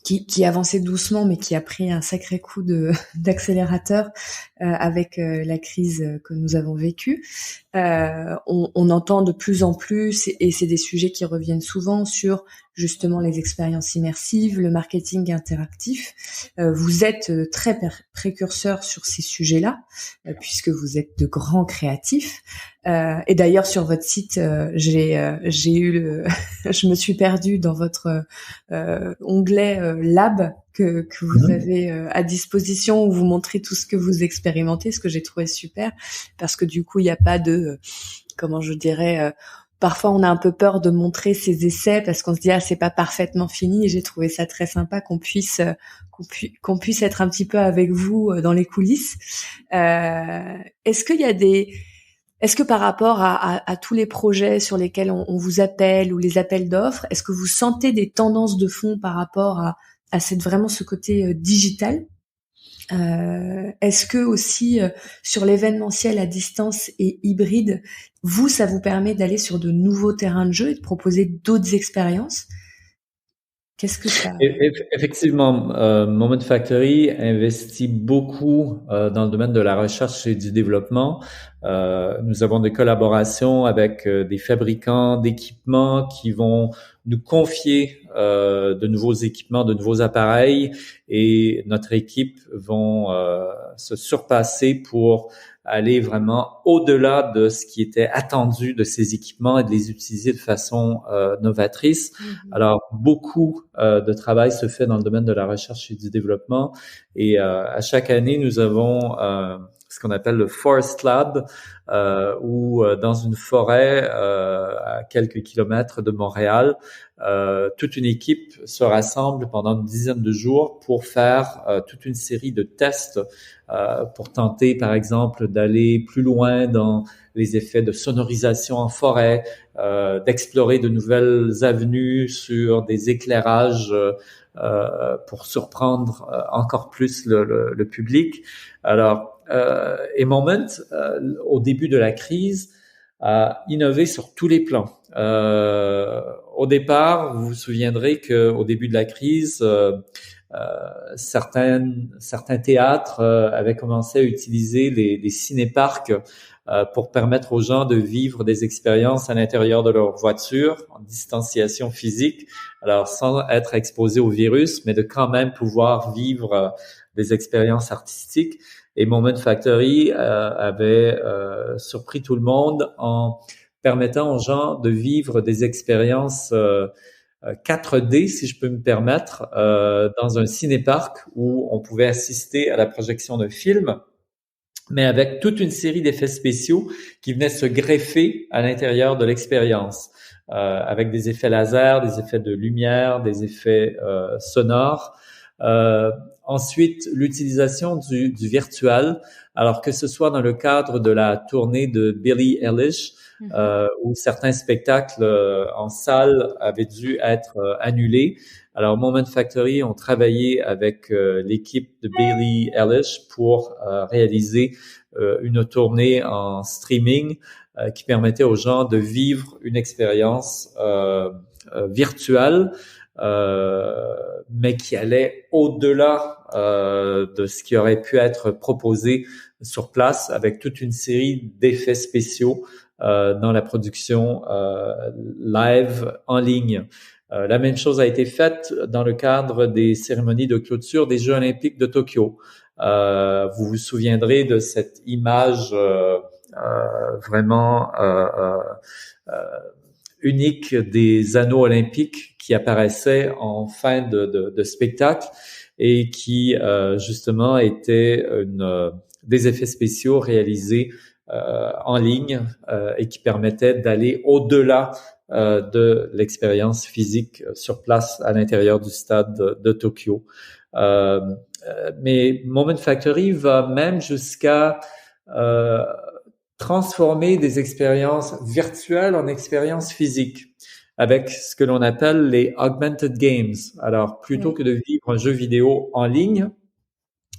A: qui avançait doucement, mais qui a pris un sacré coup d'accélérateur avec la crise que nous avons vécue. On entend de plus en plus, et c'est des sujets qui reviennent souvent, sur justement les expériences immersives, le marketing interactif. Vous êtes très précurseur sur ces sujets-là, puisque vous êtes de grands créatifs. Et d'ailleurs sur votre site, j'ai eu je me suis perdue dans votre onglet Lab que vous avez à disposition, où vous montrez tout ce que vous expérimentez, ce que j'ai trouvé super, parce que du coup il n'y a pas de comment je dirais, parfois on a un peu peur de montrer ses essais parce qu'on se dit c'est pas parfaitement fini, et j'ai trouvé ça très sympa qu'on puisse être un petit peu avec vous dans les coulisses. Est-ce que par rapport à tous les projets sur lesquels on vous appelle, ou les appels d'offres, est-ce que vous sentez des tendances de fond par rapport à vraiment ce côté digital? Est-ce que aussi sur l'événementiel à distance et hybride, ça vous permet d'aller sur de nouveaux terrains de jeu et de proposer d'autres expériences? Qu'est-ce que ça...
B: Effectivement, Moment Factory investit beaucoup dans le domaine de la recherche et du développement. Nous avons des collaborations avec des fabricants d'équipements qui vont nous confier de nouveaux équipements, de nouveaux appareils, et notre équipe vont se surpasser pour aller vraiment au-delà de ce qui était attendu de ces équipements et de les utiliser de façon novatrice. Alors, beaucoup de travail se fait dans le domaine de la recherche et du développement, et à chaque année, nous avons ce qu'on appelle le Forest Lab, où dans une forêt à quelques kilomètres de Montréal, toute une équipe se rassemble pendant une dizaine de jours pour faire toute une série de tests pour tenter, par exemple, d'aller plus loin dans les effets de sonorisation en forêt, d'explorer de nouvelles avenues sur des éclairages pour surprendre encore plus le public. Alors, et Moment, au début de la crise, a innové sur tous les plans. Au départ, vous vous souviendrez qu'au début de la crise, certains théâtres avaient commencé à utiliser les cinéparcs pour permettre aux gens de vivre des expériences à l'intérieur de leur voiture, en distanciation physique, alors sans être exposés au virus, mais de quand même pouvoir vivre des expériences artistiques. Et Moment Factory avait surpris tout le monde en permettant aux gens de vivre des expériences 4D, si je peux me permettre, dans un cinéparc où on pouvait assister à la projection d'un film, mais avec toute une série d'effets spéciaux qui venaient se greffer à l'intérieur de l'expérience, avec des effets laser, des effets de lumière, des effets sonores. Ensuite, l'utilisation du virtuel, alors que ce soit dans le cadre de la tournée de Billie Eilish, où certains spectacles en salle avaient dû être annulés. Alors, Moment Factory ont travaillé avec l'équipe de Billie Eilish pour réaliser une tournée en streaming qui permettait aux gens de vivre une expérience virtuelle, mais qui allait au-delà de ce qui aurait pu être proposé sur place, avec toute une série d'effets spéciaux dans la production live en ligne. La même chose a été faite dans le cadre des cérémonies de clôture des Jeux olympiques de Tokyo. Vous vous souviendrez de cette image vraiment unique des anneaux olympiques qui apparaissaient en fin de spectacle, et qui justement étaient des effets spéciaux réalisés en ligne et qui permettaient d'aller au-delà de l'expérience physique sur place à l'intérieur du stade de Tokyo. Mais Moment Factory va même jusqu'à transformer des expériences virtuelles en expériences physiques avec ce que l'on appelle les augmented games. Alors, plutôt que de vivre un jeu vidéo en ligne,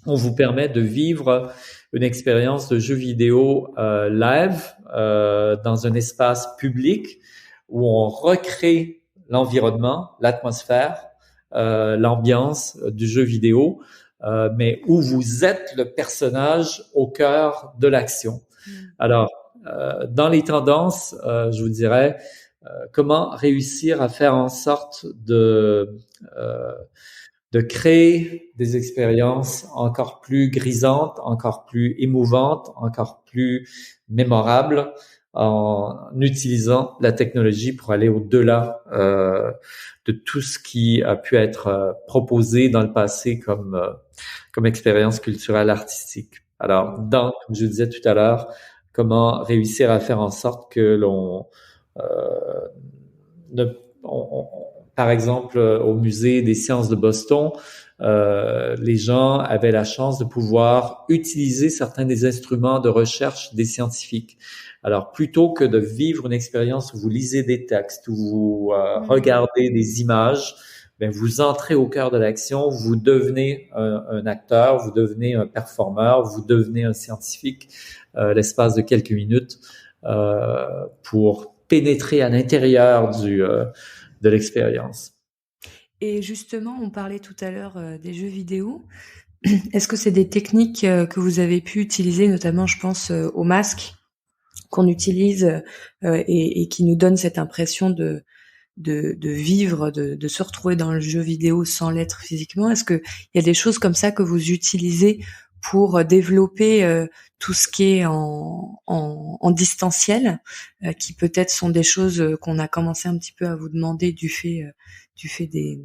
B: on vous permet de vivre une expérience de jeu vidéo live dans un espace public où on recrée l'environnement, l'atmosphère, l'ambiance du jeu vidéo, mais où vous êtes le personnage au cœur de l'action. Alors, dans les tendances, je vous dirais, comment réussir à faire en sorte de créer des expériences encore plus grisantes, encore plus émouvantes, encore plus mémorables en utilisant la technologie pour aller au-delà de tout ce qui a pu être proposé dans le passé comme expérience culturelle artistique. Alors, comme je disais tout à l'heure, comment réussir à faire en sorte que l'on ne, par exemple, au musée des sciences de Boston, les gens avaient la chance de pouvoir utiliser certains des instruments de recherche des scientifiques. Alors, plutôt que de vivre une expérience où vous lisez des textes, où vous regardez des images, ben, vous entrez au cœur de l'action, vous devenez un acteur, vous devenez un performeur, vous devenez un scientifique l'espace de quelques minutes pour pénétrer à l'intérieur de l'expérience.
A: Et justement, on parlait tout à l'heure des jeux vidéo. Est-ce que c'est des techniques que vous avez pu utiliser, notamment, je pense, au masque qu'on utilise et qui nous donne cette impression de vivre, de se retrouver dans le jeu vidéo sans l'être physiquement? Est-ce que il y a des choses comme ça que vous utilisez pour développer tout ce qui est en distanciel, qui peut-être sont des choses qu'on a commencé un petit peu à vous demander du fait des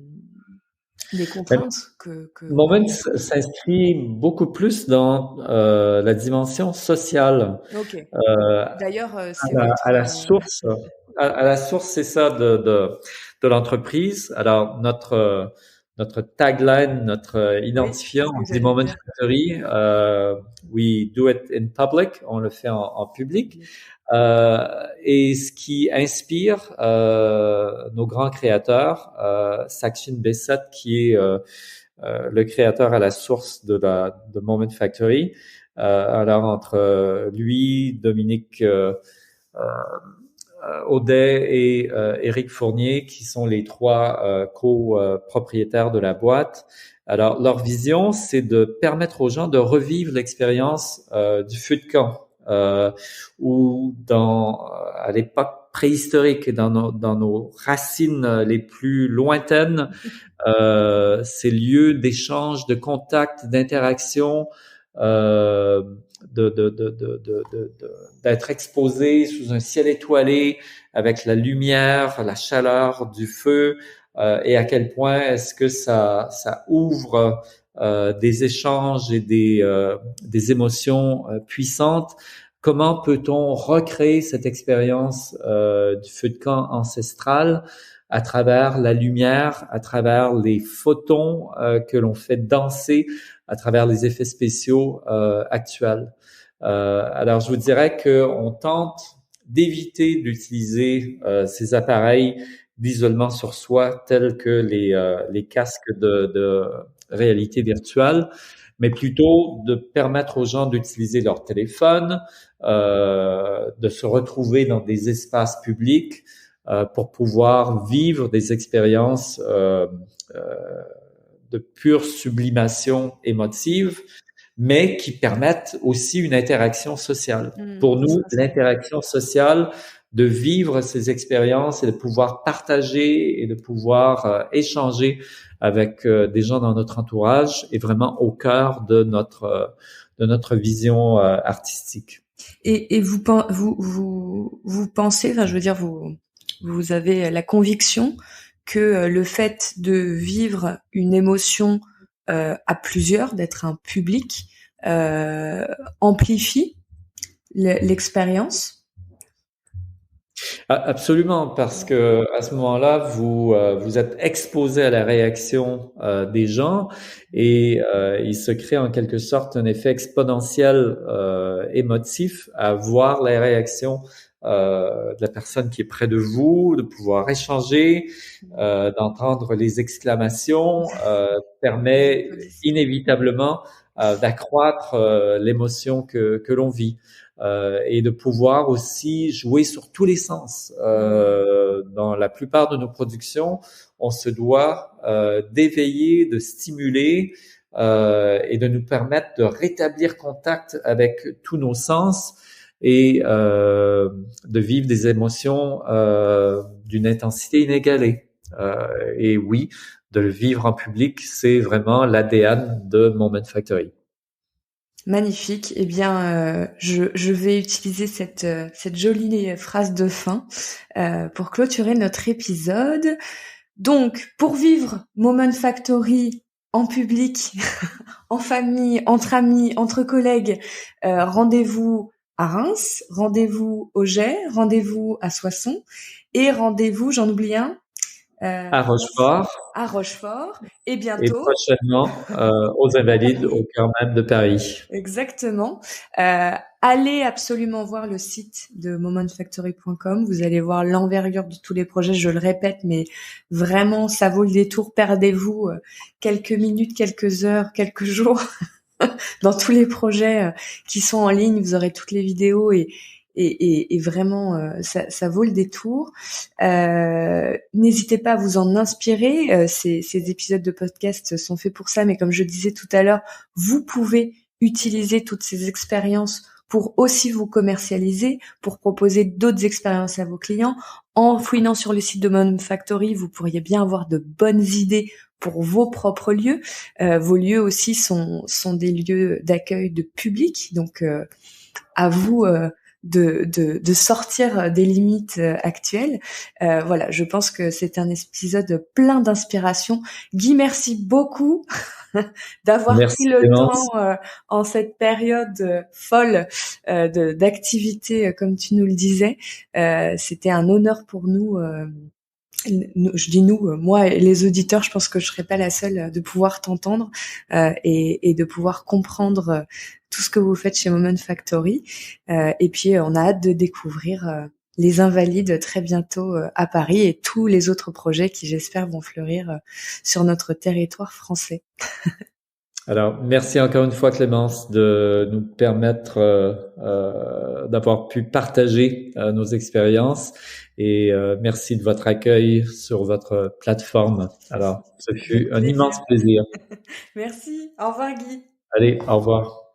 A: contraintes que
B: Moment s'inscrit beaucoup plus dans la dimension sociale.
A: Ok. D'ailleurs, c'est
B: à la source, à la source, c'est ça de l'entreprise. Alors notre tagline, notre identifiant, on dit Moment Factory. We do it in public, on le fait en public. Et ce qui inspire nos grands créateurs, Sachin Bessat, qui est le créateur à la source de Moment Factory. Alors entre lui, Dominique Audet et Éric Fournier, qui sont les trois copropriétaires de la boîte. Alors leur vision, c'est de permettre aux gens de revivre l'expérience du feu de camp. Ou à l'époque préhistorique et dans nos racines les plus lointaines, ces lieux d'échange, de contact, d'interaction, d'être exposé sous un ciel étoilé avec la lumière, la chaleur du feu, et à quel point est-ce que ça ouvre des échanges et des émotions puissantes. Comment peut-on recréer cette expérience du feu de camp ancestral à travers la lumière, à travers les photons que l'on fait danser, à travers les effets spéciaux actuels. Alors, je vous dirais qu'on tente d'éviter d'utiliser ces appareils d'isolement sur soi tels que les casques de réalité virtuelle, mais plutôt de permettre aux gens d'utiliser leur téléphone, de se retrouver dans des espaces publics pour pouvoir vivre des expériences de pure sublimation émotive, mais qui permettent aussi une interaction sociale. Pour nous, l'interaction sociale, de vivre ces expériences et de pouvoir partager et de pouvoir échanger avec des gens dans notre entourage est vraiment au cœur de notre vision artistique.
A: Et vous pensez, enfin, je veux dire, vous avez la conviction que le fait de vivre une émotion à plusieurs, d'être un public, amplifie l'expérience?
B: Absolument, parce que à ce moment-là, vous êtes exposé à la réaction des gens et il se crée en quelque sorte un effet exponentiel émotif à voir la réaction de la personne qui est près de vous, de pouvoir échanger, d'entendre les exclamations, permet inévitablement d'accroître l'émotion que l'on vit. Et de pouvoir aussi jouer sur tous les sens. Dans la plupart de nos productions, on se doit d'éveiller, de stimuler et de nous permettre de rétablir contact avec tous nos sens et de vivre des émotions d'une intensité inégalée. Et oui, de le vivre en public, c'est vraiment l'ADN de Moment Factory.
A: Magnifique. Eh bien, je vais utiliser cette jolie phrase de fin pour clôturer notre épisode. Donc, pour vivre Moment Factory en public, en famille, entre amis, entre collègues, rendez-vous à Reims, rendez-vous au Jet, rendez-vous à Soissons et rendez-vous, j'en oublie un,
B: à Rochefort.
A: À Rochefort et
B: Et
A: bientôt
B: prochainement aux Invalides, au cœur même de Paris.
A: Exactement. Allez absolument voir le site de momentfactory.com. Vous allez voir l'envergure de tous les projets. Je le répète, mais vraiment, ça vaut le détour. Perdez-vous quelques minutes, quelques heures, quelques jours dans tous les projets qui sont en ligne. Vous aurez toutes les vidéos et vraiment, ça vaut le détour. N'hésitez pas à vous en inspirer. Ces épisodes de podcast sont faits pour ça, mais comme je disais tout à l'heure, vous pouvez utiliser toutes ces expériences pour aussi vous commercialiser, pour proposer d'autres expériences à vos clients. En fouinant sur le site de Moment Factory, vous pourriez bien avoir de bonnes idées pour vos propres lieux. Vos lieux aussi sont des lieux d'accueil de public, donc à vous de sortir des limites actuelles. Voilà, je pense que c'est un épisode plein d'inspiration. Guy, merci beaucoup d'avoir pris le temps en cette période folle d'activité, comme tu nous le disais. C'était un honneur pour nous. Je dis nous, moi et les auditeurs, je pense que je serais pas la seule de pouvoir t'entendre et de pouvoir comprendre tout ce que vous faites chez Moment Factory. Et puis, on a hâte de découvrir les Invalides très bientôt à Paris et tous les autres projets qui, j'espère, vont fleurir sur notre territoire français.
B: Alors, merci encore une fois, Clémence, de nous permettre d'avoir pu partager nos expériences et merci de votre accueil sur votre plateforme. Alors, ce fut un immense plaisir.
A: Merci. Au revoir, Guy.
B: Allez, au revoir.